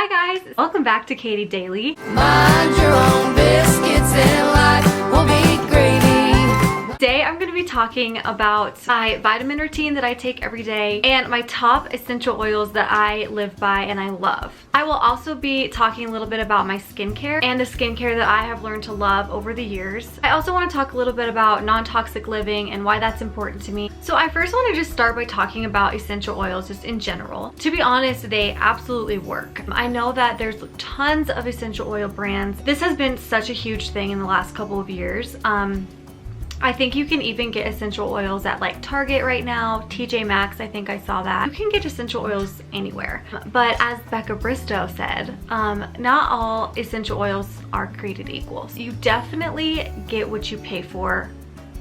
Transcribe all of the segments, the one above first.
Hi guys, welcome back to Katie Daily. Mind your own biscuits and life will be gravy. Today I'm going to be talking about my vitamin routine that I take every day and my top essential oils that I live by and I love. I will also be talking a little bit about my skincare and the skincare that I have learned to love over the years. I also want to talk a little bit about non-toxic living and why that's important to me. So I first want to just start by talking about essential oils just in general. To be honest, they absolutely work. I know that there's tons of essential oil brands. This has been such a huge thing in the last couple of years. I think you can even get essential oils at like Target right now, TJ Maxx, I think I saw that. You can get essential oils anywhere. But as Becca Bristow said, not all essential oils are created equal. So you definitely get what you pay for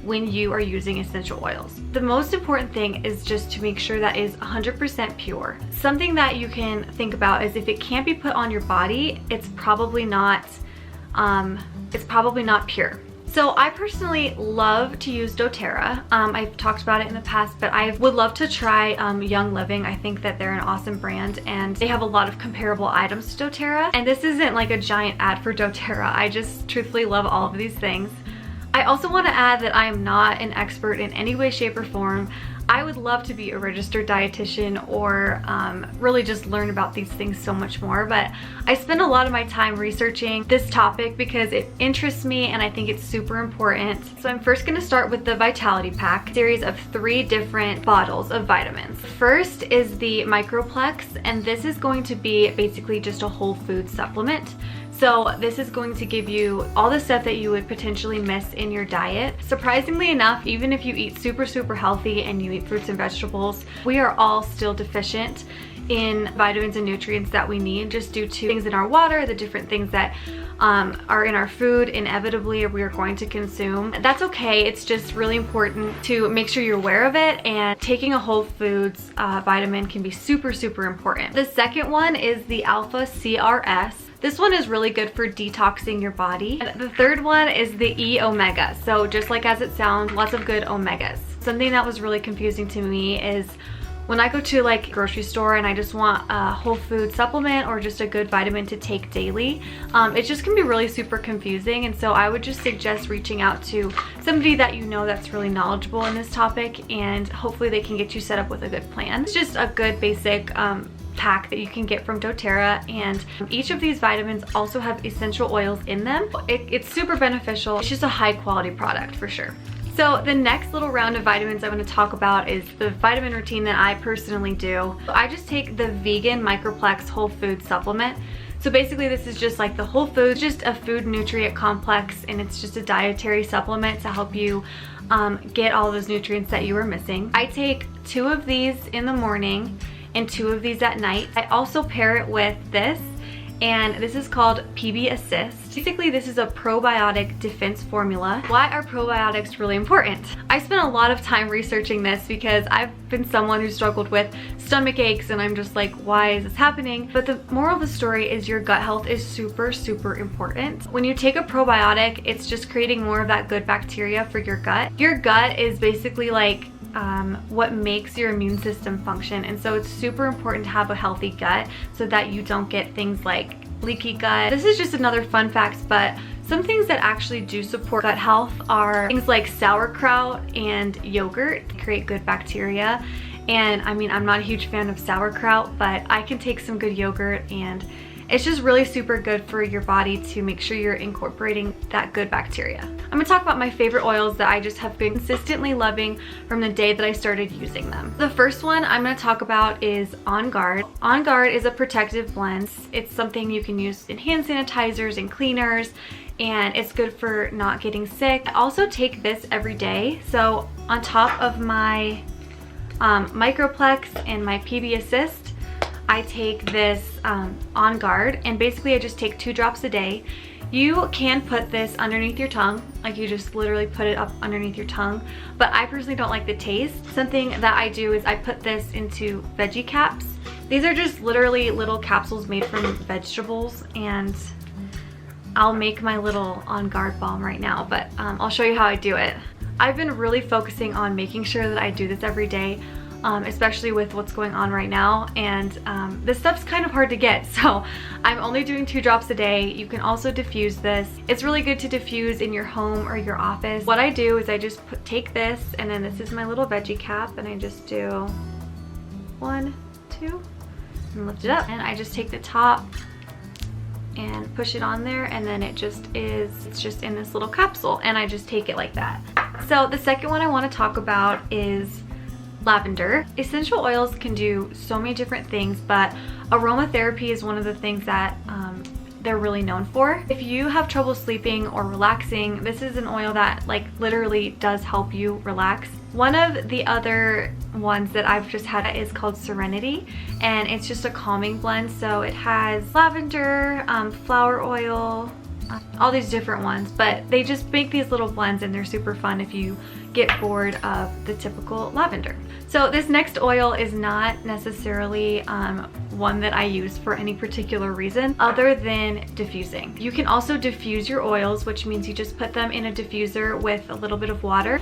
when you are using essential oils. The most important thing is just to make sure that is 100% pure. Something that you can think about is if it can't be put on your body, it's probably not pure. So I personally love to use doTERRA. I've talked about it in the past, but I would love to try Young Living. I think that they're an awesome brand and they have a lot of comparable items to doTERRA. And this isn't like a giant ad for doTERRA. I just truthfully love all of these things. I also want to add that I am not an expert in any way, shape, or form. I would love to be a registered dietitian or really just learn about these things so much more, but I spend a lot of my time researching this topic because it interests me and I think it's super important. So I'm first going to start with the Vitality Pack series of 3 different bottles of vitamins. First is the Microplex, and this is going to be basically just a whole food supplement. So this is going to give you all the stuff that you would potentially miss in your diet. Surprisingly enough, even if you eat super healthy and you eat fruits and vegetables, we are all still deficient in vitamins and nutrients that we need just due to things in our water, the different things that are in our food inevitably we are going to consume. That's okay. It's just really important to make sure you're aware of it, and taking a whole foods vitamin can be super important. The second one is the Alpha CRS. This one is really good for detoxing your body. And the third one is the E Omega. So just like as it sounds, lots of good omegas. Something that was really confusing to me is when I go to like a grocery store and I just want a whole food supplement or just a good vitamin to take daily, it just can be really super confusing. And so I would just suggest reaching out to somebody that you know that's really knowledgeable in this topic, and hopefully they can get you set up with a good plan. It's just a good basic pack that you can get from doTERRA, and each of these vitamins also have essential oils in them. It's super beneficial. It's just a high quality product for sure. So the next little round of vitamins I'm going to talk about is the vitamin routine that I personally do. I just take the vegan Microplex whole food supplement. So basically this is just like the whole food, just a food nutrient complex, and it's just a dietary supplement to help you get all those nutrients that you are missing. I take 2 of these in the morning and 2 of these at night. I also pair it with this, and this is called PB Assist. Basically, this is a probiotic defense formula. Why are probiotics really important? I spent a lot of time researching this because I've been someone who struggled with stomach aches, and I'm just like, why is this happening? But the moral of the story is your gut health is super important. When you take a probiotic, it's just creating more of that good bacteria for your gut. Your gut is basically like what makes your immune system function, and so it's super important to have a healthy gut so that you don't get things like leaky gut. This is just another fun fact, but some things that actually do support gut health are things like sauerkraut and yogurt. They create good bacteria, and I mean, I'm not a huge fan of sauerkraut, but I can take some good yogurt, and it's just really super good for your body to make sure you're incorporating that good bacteria. I'm gonna talk about my favorite oils that I just have been consistently loving from the day that I started using them. The first one I'm gonna talk about is OnGuard. OnGuard is a protective blend. It's something you can use in hand sanitizers and cleaners, and it's good for not getting sick. I also take this every day. So on top of my Microplex and my PB Assist, I take this OnGuard, and basically I just take 2 drops a day. You can put this underneath your tongue, like you just literally put it up underneath your tongue, but I personally don't like the taste. Something that I do is I put this into veggie caps. These are just literally little capsules made from vegetables, and I'll make my little OnGuard balm right now, but I'll show you how I do it. I've been really focusing on making sure that I do this every day. especially with what's going on right now. And this stuff's kind of hard to get, so I'm only doing 2 drops a day. You can also diffuse this. It's really good to diffuse in your home or your office. What I do is I just take this, and then this is my little veggie cap, and I just do 1, 2, and lift it up. And I just take the top and push it on there, and then it's just in this little capsule, and I just take it like that. So the second one I want to talk about is lavender. Essential oils can do so many different things, but aromatherapy is one of the things that they're really known for. If you have trouble sleeping or relaxing, this is an oil that like literally does help you relax. One of the other ones that I've just had is called Serenity, and it's just a calming blend. So it has lavender, flower oil, all these different ones, but they just make these little blends and they're super fun if you get bored of the typical lavender. So this next oil is not necessarily one that I use for any particular reason other than diffusing. You can also diffuse your oils, which means you just put them in a diffuser with a little bit of water.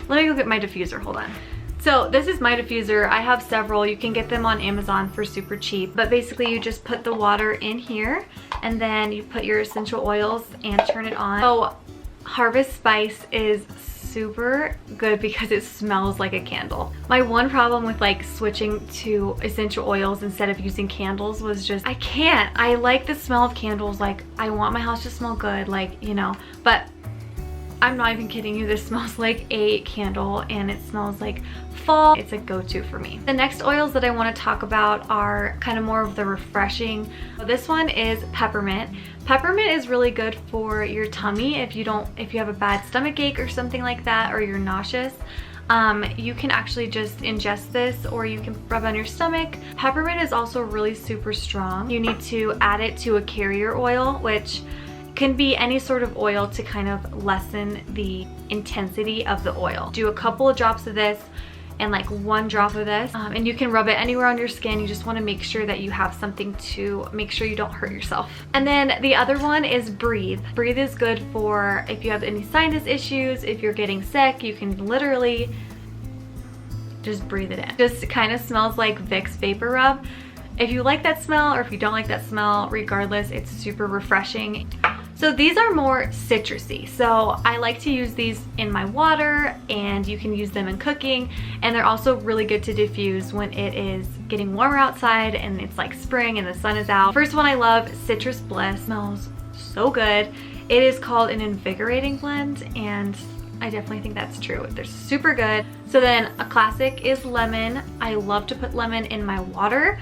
Let me go get my diffuser, hold on. So this is my diffuser. I have several. You can get them on Amazon for super cheap, but basically you just put the water in here and then you put your essential oils and turn it on. So Harvest Spice is super good because it smells like a candle. My one problem with like switching to essential oils instead of using candles was just, I can't. I like the smell of candles. Like I want my house to smell good, like, you know, but I'm not even kidding you, this smells like a candle and it smells like fall. It's a go-to for me. The next oils that I want to talk about are kind of more of the refreshing. This one is Peppermint. Peppermint is really good for your tummy if you have a bad stomach ache or something like that, or you're nauseous. You can actually just ingest this, or you can rub on your stomach. Peppermint is also really super strong. You need to add it to a carrier oil, which can be any sort of oil to kind of lessen the intensity of the oil. Do a couple of drops of this and like 1 drop of this, and you can rub it anywhere on your skin. You just want to make sure that you have something to make sure you don't hurt yourself. And then the other one is Breathe. Breathe is good for if you have any sinus issues, if you're getting sick, you can literally just breathe it in. Just kind of smells like Vicks Vapor Rub. If you like that smell or if you don't like that smell, regardless, it's super refreshing. So these are more citrusy. So I like to use these in my water, and you can use them in cooking. And they're also really good to diffuse when it is getting warmer outside and it's like spring and the sun is out. First one I love, Citrus Bliss. Smells so good. It is called an Invigorating blend, and I definitely think that's true. They're super good. So then a classic is lemon. I love to put lemon in my water.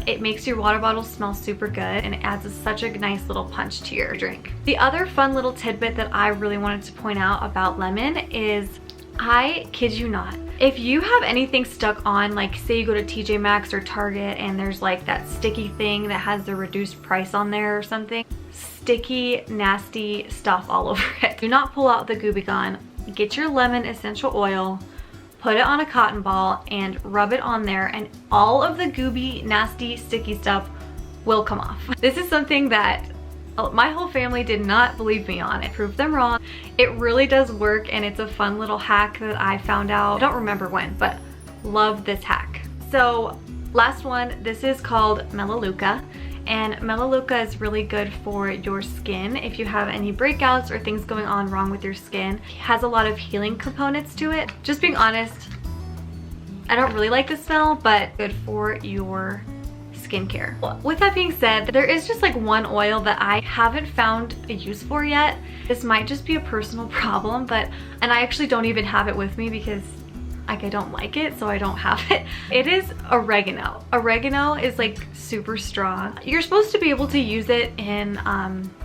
It makes your water bottle smell super good, and it adds such a nice little punch to your drink. The other fun little tidbit that I really wanted to point out about lemon is, I kid you not, if you have anything stuck on, like say you go to TJ Maxx or Target and there's like that sticky thing that has the reduced price on there or something, sticky, nasty stuff all over it. Do not pull out the Gooby Gone. Get your lemon essential oil, put it on a cotton ball and rub it on there, and all of the gooby, nasty, sticky stuff will come off. This is something that my whole family did not believe me on. I proved them wrong. It really does work, and it's a fun little hack that I found out. I don't remember when, but love this hack. So last one, this is called Melaleuca. And Melaleuca is really good for your skin if you have any breakouts or things going on wrong with your skin. It has a lot of healing components to it. Just being honest, I don't really like the smell, but good for your skincare. With that being said, there is just like one oil that I haven't found a use for yet. This might just be a personal problem, and I actually don't even have it with me because like I don't like it, so I don't have it. It is oregano. Oregano is like super strong. You're supposed to be able to use it in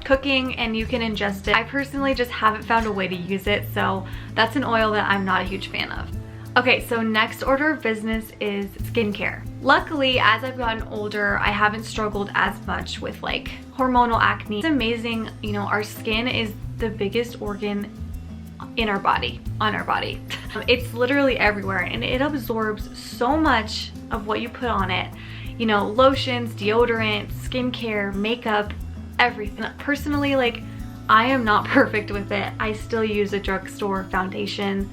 cooking, and you can ingest it. I personally just haven't found a way to use it, so that's an oil that I'm not a huge fan of. Okay, so next order of business is skincare. Luckily, as I've gotten older, I haven't struggled as much with like hormonal acne. It's amazing, you know, our skin is the biggest organ in our body, on our body. It's literally everywhere, and it absorbs so much of what you put on it. You know, lotions, deodorant, skincare, makeup, everything. Personally, like, I am not perfect with it. I still use a drugstore foundation.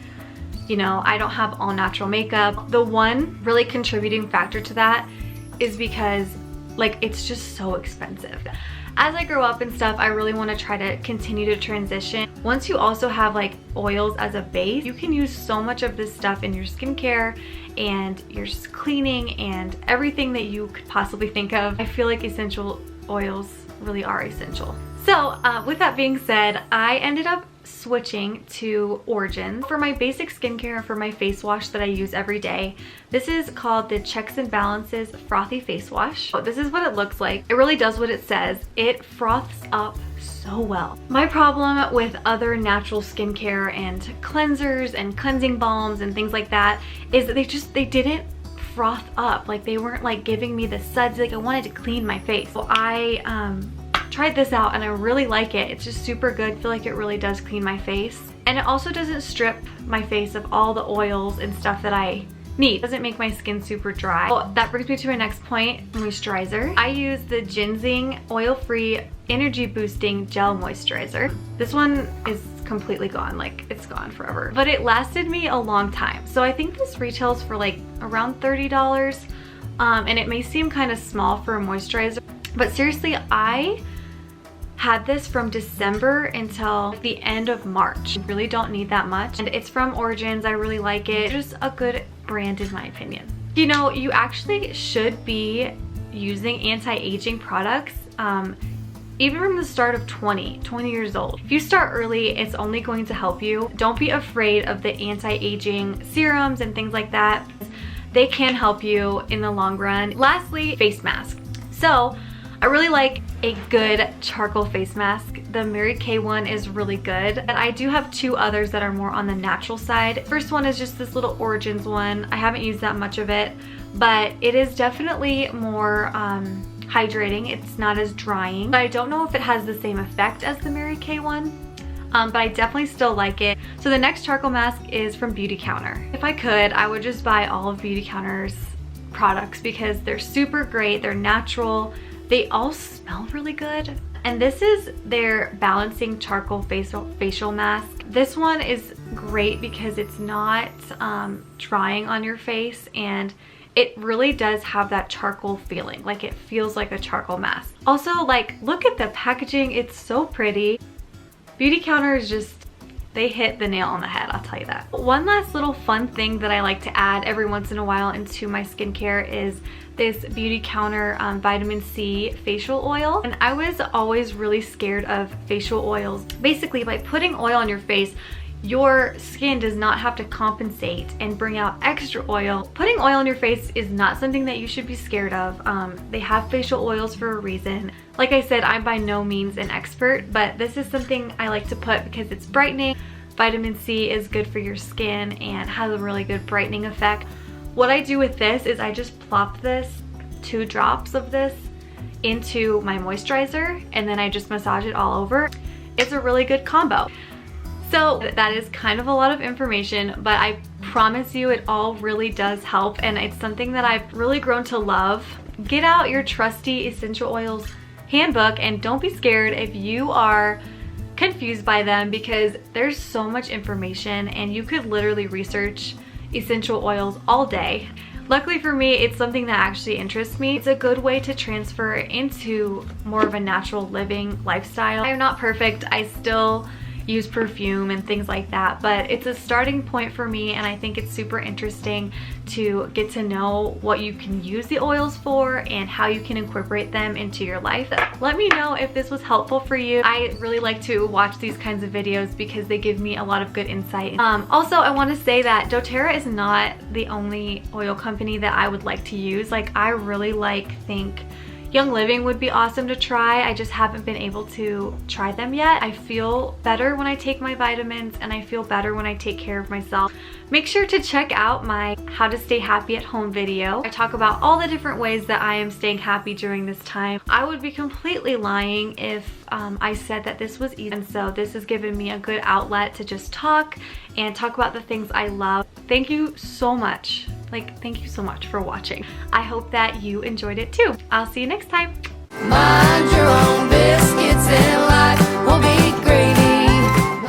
You know, I don't have all natural makeup. The one really contributing factor to that is because like it's just so expensive. As I grow up and stuff, I really want to try to continue to transition. Once you also have like oils as a base, you can use so much of this stuff in your skincare and your cleaning and everything that you could possibly think of. I feel like essential oils really are essential. So with that being said, I ended up switching to Origins for my basic skincare, for my face wash that I use every day. This is called the Checks and Balances Frothy Face Wash. This is what it looks like. It really does what it says. It froths up so well. My problem with other natural skincare and cleansers and cleansing balms and things like that is that they didn't froth up. Like they weren't like giving me the suds. Like I wanted to clean my face. So I tried this out and I really like it. It's just super good. I feel like it really does clean my face. And it also doesn't strip my face of all the oils and stuff that I need. It doesn't make my skin super dry. Well, that brings me to my next point, moisturizer. I use the GinZing oil-free energy boosting gel moisturizer. This one is completely gone, like it's gone forever. But it lasted me a long time. So I think this retails for like around $30. And it may seem kind of small for a moisturizer, but seriously, I had this from December until the end of March. I really don't need that much. And it's from Origins. I really like it. It's just a good brand in my opinion. You know, you actually should be using anti-aging products even from the start of 20 years old. If you start early, it's only going to help you. Don't be afraid of the anti-aging serums and things like that. They can help you in the long run. Lastly, face mask. So I really like a good charcoal face mask. The Mary Kay one is really good. And I do have two others that are more on the natural side. First one is just this little Origins one. I haven't used that much of it, but it is definitely more hydrating. It's not as drying. But I don't know if it has the same effect as the Mary Kay one. But I definitely still like it. So the next charcoal mask is from Beauty Counter. If I could, I would just buy all of Beauty Counter's products because they're super great. They're natural. They all smell really good. And this is their balancing charcoal facial mask. This one is great because it's not drying on your face and it really does have that charcoal feeling. Like it feels like a charcoal mask. Also, like, look at the packaging. It's so pretty. Beauty Counter is just, they hit the nail on the head, I'll tell you that. One last little fun thing that I like to add every once in a while into my skincare is this Beauty Counter vitamin C facial oil. And I was always really scared of facial oils. Basically, by putting oil on your face, your skin does not have to compensate and bring out extra oil. Putting oil on your face is not something that you should be scared of. They have facial oils for a reason. Like I said, I'm by no means an expert, but this is something I like to put because it's brightening. Vitamin C is good for your skin and has a really good brightening effect. What I do with this is I just plop this, 2 drops of this, into my moisturizer and then I just massage it all over. It's a really good combo. So that is kind of a lot of information, but I promise you it all really does help and it's something that I've really grown to love. Get out your trusty essential oils handbook and don't be scared if you are confused by them because there's so much information and you could literally research essential oils all day. Luckily for me, it's something that actually interests me. It's a good way to transfer into more of a natural living lifestyle. I'm not perfect. I still use perfume and things like that, but it's a starting point for me and I think it's super interesting to get to know what you can use the oils for and how you can incorporate them into your life. Let me know if this was helpful for you. I really like to watch these kinds of videos because they give me a lot of good insight. Also, I want to say that doTERRA is not the only oil company that I would like to use. Like, I really think Young Living would be awesome to try. I just haven't been able to try them yet. I feel better when I take my vitamins and I feel better when I take care of myself. Make sure to check out my How to Stay Happy at Home video. I talk about all the different ways that I am staying happy during this time. I would be completely lying if I said that this was easy. And so this has given me a good outlet to just talk and talk about the things I love. Thank you so much. Thank you so much for watching. I hope that you enjoyed it too. I'll see you next time. Mind your own biscuits and life will be